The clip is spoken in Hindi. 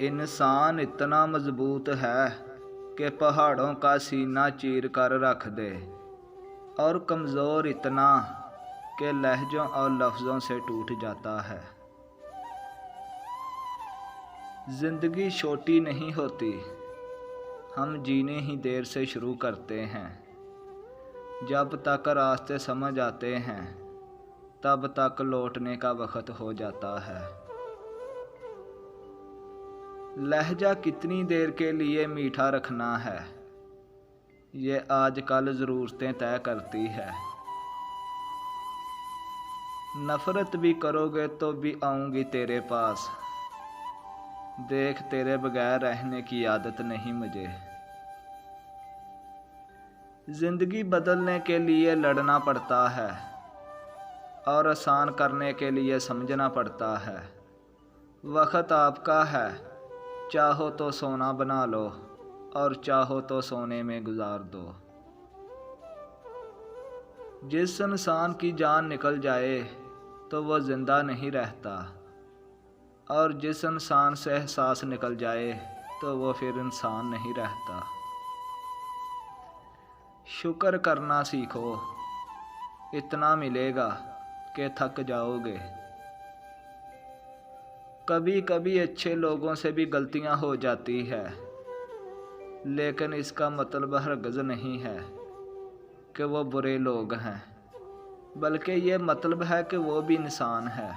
इंसान इतना मजबूत है कि पहाड़ों का सीना चीर कर रख दे, और कमज़ोर इतना कि लहजों और लफ्ज़ों से टूट जाता है। ज़िंदगी छोटी नहीं होती, हम जीने ही देर से शुरू करते हैं। जब तक रास्ते समझ आते हैं तब तक लौटने का वक्त हो जाता है। लहजा कितनी देर के लिए मीठा रखना है, ये आजकल ज़रूरतें तय करती है। नफ़रत भी करोगे तो भी आऊँगी तेरे पास, देख तेरे बगैर रहने की आदत नहीं मुझे। ज़िंदगी बदलने के लिए लड़ना पड़ता है और आसान करने के लिए समझना पड़ता है। वक्त आपका है, चाहो तो सोना बना लो और चाहो तो सोने में गुजार दो। जिस इंसान की जान निकल जाए तो वह ज़िंदा नहीं रहता, और जिस इंसान से एहसास निकल जाए तो वो फिर इंसान नहीं रहता। शुक्र करना सीखो, इतना मिलेगा कि थक जाओगे। कभी कभी अच्छे लोगों से भी गलतियां हो जाती है, लेकिन इसका मतलब हरगिज़ नहीं है कि वो बुरे लोग हैं, बल्कि ये मतलब है कि वो भी इंसान है।